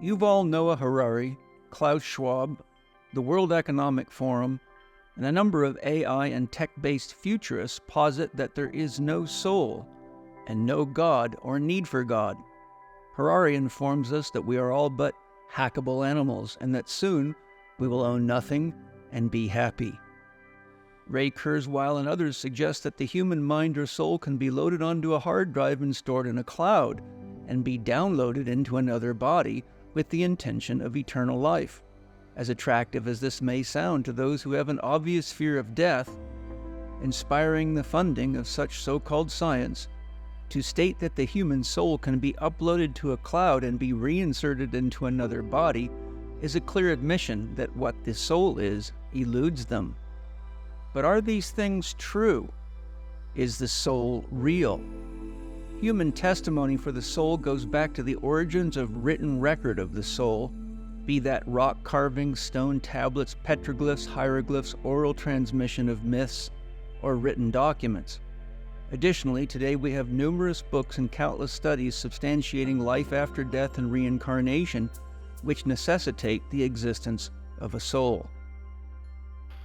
Yuval Noah Harari, Klaus Schwab, the World Economic Forum, and a number of AI and tech-based futurists posit that there is no soul and no God or need for God. Harari informs us that we are all but hackable animals and that soon we will own nothing and be happy. Ray Kurzweil and others suggest that the human mind or soul can be loaded onto a hard drive and stored in a cloud and be downloaded into another body with the intention of eternal life. As attractive as this may sound to those who have an obvious fear of death, inspiring the funding of such so-called science, to state that the human soul can be uploaded to a cloud and be reinserted into another body is a clear admission that what the soul is eludes them. But are these things true? Is the soul real? Human testimony for the soul goes back to the origins of written record of the soul, be that rock carvings, stone tablets, petroglyphs, hieroglyphs, oral transmission of myths, or written documents. Additionally, today we have numerous books and countless studies substantiating life after death and reincarnation, which necessitate the existence of a soul.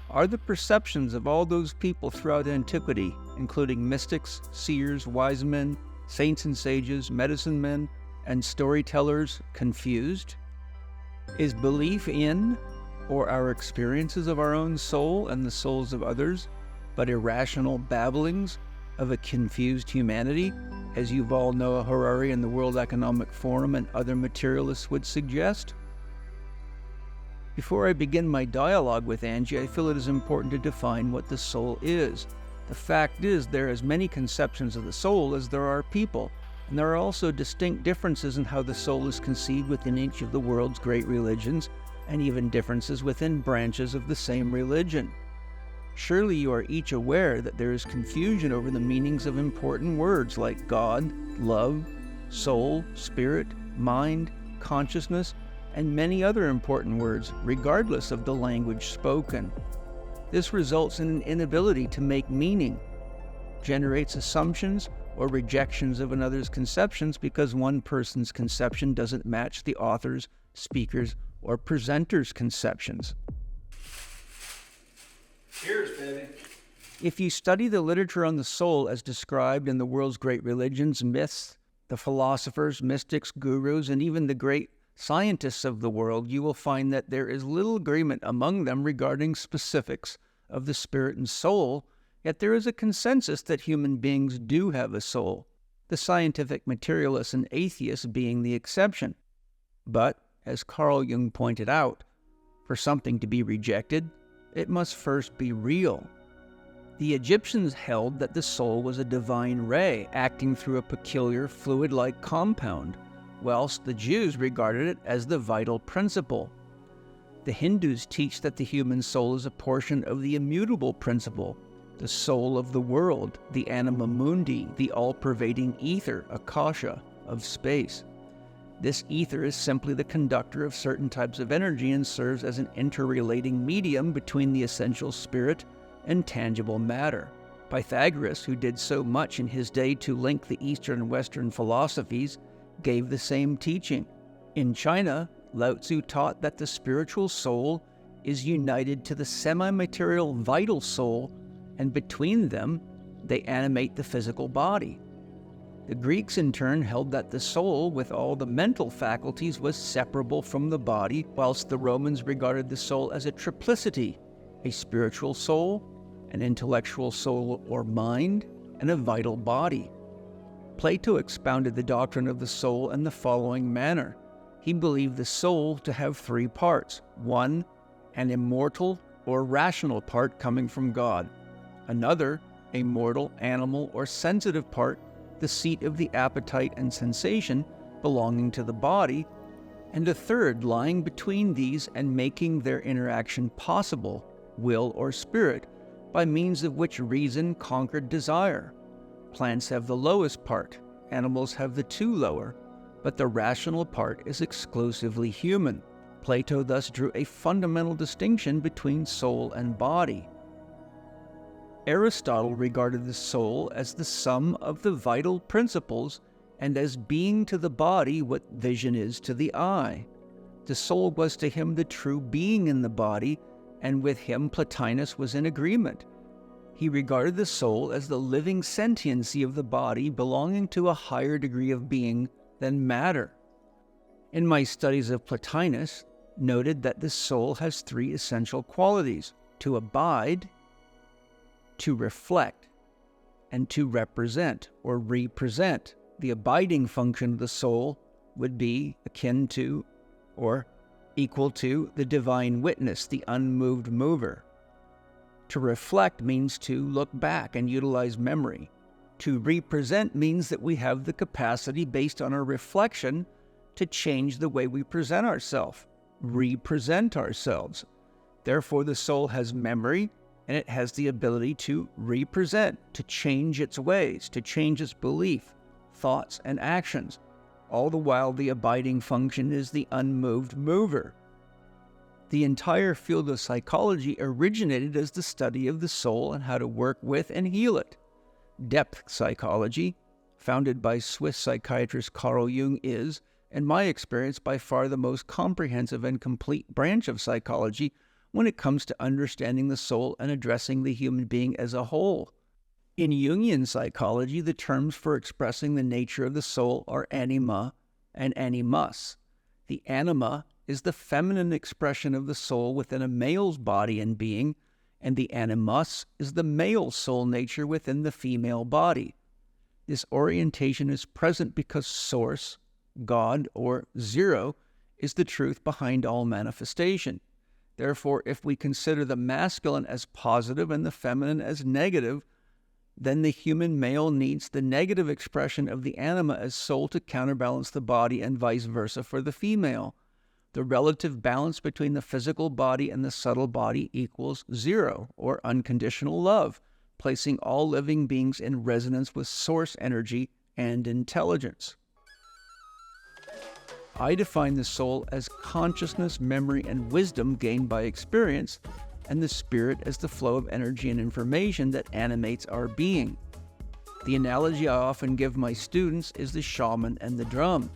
Are the perceptions of all those people throughout antiquity, including mystics, seers, wise men, saints and sages, medicine men, and storytellers, confused? Is belief in, or our experiences of our own soul and the souls of others, but irrational babblings of a confused humanity, as Yuval Noah Harari and the World Economic Forum and other materialists would suggest? Before I begin my dialogue with Angie, I feel it is important to define what the soul is. The fact is, there are as many conceptions of the soul as there are people, and there are also distinct differences in how the soul is conceived within each of the world's great religions, and even differences within branches of the same religion. Surely you are each aware that there is confusion over the meanings of important words like God, love, soul, spirit, mind, consciousness, and many other important words, regardless of the language spoken. This results in an inability to make meaning, generates assumptions or rejections of another's conceptions because one person's conception doesn't match the author's, speaker's, or presenter's conceptions. Cheers, baby. If you study the literature on the soul as described in the world's great religions, myths, the philosophers, mystics, gurus, and even the great scientists of the world, you will find that there is little agreement among them regarding specifics of the spirit and soul, yet there is a consensus that human beings do have a soul, the scientific materialists and atheists being the exception. But, as Carl Jung pointed out, for something to be rejected, it must first be real. The Egyptians held that the soul was a divine ray acting through a peculiar fluid-like compound, whilst the Jews regarded it as the vital principle. The Hindus teach that the human soul is a portion of the immutable principle, the soul of the world, the anima mundi, the all-pervading ether, akasha, of space. This ether is simply the conductor of certain types of energy and serves as an interrelating medium between the essential spirit and tangible matter. Pythagoras, who did so much in his day to link the Eastern and Western philosophies, gave the same teaching. In China, Lao Tzu taught that the spiritual soul is united to the semi-material vital soul, and between them, they animate the physical body. The Greeks in turn held that the soul, with all the mental faculties, was separable from the body, whilst the Romans regarded the soul as a triplicity, a spiritual soul, an intellectual soul or mind, and a vital body. Plato expounded the doctrine of the soul in the following manner. He believed the soul to have three parts. One, an immortal or rational part coming from God. Another, a mortal, animal, or sensitive part, the seat of the appetite and sensation belonging to the body. And a third lying between these and making their interaction possible, will or spirit, by means of which reason conquered desire. Plants have the lowest part, animals have the two lower, but the rational part is exclusively human. Plato thus drew a fundamental distinction between soul and body. Aristotle regarded the soul as the sum of the vital principles and as being to the body what vision is to the eye. The soul was to him the true being in the body, and with him Plotinus was in agreement. He regarded the soul as the living sentiency of the body belonging to a higher degree of being than matter. In my studies of Plotinus, noted that the soul has three essential qualities: to abide, to reflect, and to represent or represent. The abiding function of the soul would be akin to or equal to the divine witness, the unmoved mover. To reflect means to look back and utilize memory. To represent means that we have the capacity, based on our reflection, to change the way we present ourselves, represent ourselves. Therefore, the soul has memory, and it has the ability to represent, to change its ways, to change its belief, thoughts, and actions. All the while, the abiding function is the unmoved mover. The entire field of psychology originated as the study of the soul and how to work with and heal it. Depth psychology, founded by Swiss psychiatrist Carl Jung, is, in my experience, by far the most comprehensive and complete branch of psychology when it comes to understanding the soul and addressing the human being as a whole. In Jungian psychology, the terms for expressing the nature of the soul are anima and animus. The anima is the feminine expression of the soul within a male's body and being, and the animus is the male soul nature within the female body. This orientation is present because Source, God, or Zero, is the truth behind all manifestation. Therefore, if we consider the masculine as positive and the feminine as negative, then the human male needs the negative expression of the anima as soul to counterbalance the body, and vice versa for the female. The relative balance between the physical body and the subtle body equals zero, or unconditional love, placing all living beings in resonance with source energy and intelligence. I define the soul as consciousness, memory, and wisdom gained by experience, and the spirit as the flow of energy and information that animates our being. The analogy I often give my students is the shaman and the drum.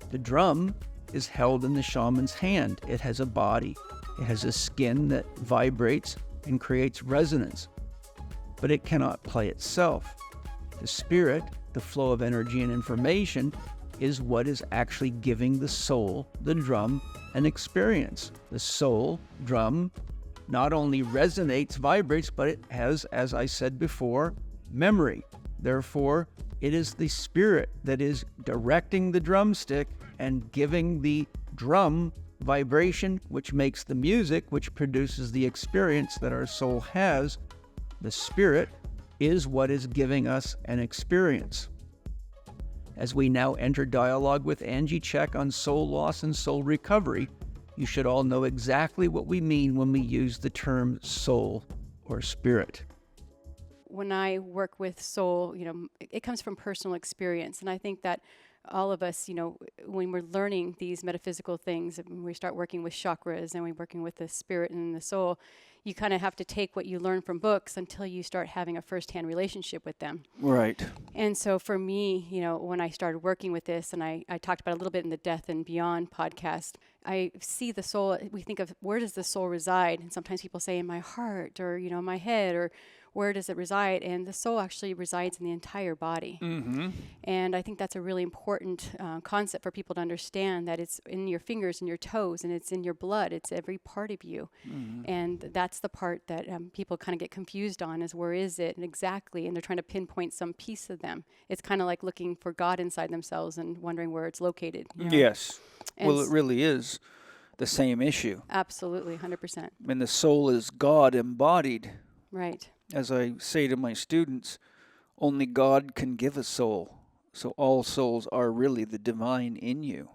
The drum is held in the shaman's hand. It has a body. It has a skin that vibrates and creates resonance, but it cannot play itself. The spirit, the flow of energy and information, is what is actually giving the soul, the drum, an experience. The soul, drum, not only resonates, vibrates, but it has, as I said before, memory. Therefore, it is the spirit that is directing the drumstick and giving the drum vibration, which makes the music, which produces the experience that our soul has. The spirit is what is giving us an experience. As we now enter dialogue with Angie Chek on soul loss and soul recovery, you should all know exactly what we mean when we use the term soul or spirit. When I work with soul, it comes from personal experience. And I think that all of us, when we're learning these metaphysical things, and we start working with chakras and we're working with the spirit and the soul, you kind of have to take what you learn from books until you start having a firsthand relationship with them. Right. And so for me, when I started working with this, and I talked about it a little bit in the Death and Beyond podcast, I see the soul, we think of where does the soul reside? And sometimes people say in my heart or, my head, or where does it reside? And the soul actually resides in the entire body. Mm-hmm. And I think that's a really important concept for people to understand, that it's in your fingers and your toes, and it's in your blood. It's every part of you. Mm-hmm. And that's the part that people kind of get confused on, is where is it and exactly, and they're trying to pinpoint some piece of them. It's kind of like looking for God inside themselves and wondering where it's located. Yes. Well, it really is the same issue. Absolutely, 100%. And the soul is God embodied. Right. As I say to my students, only God can give a soul. So all souls are really the divine in you.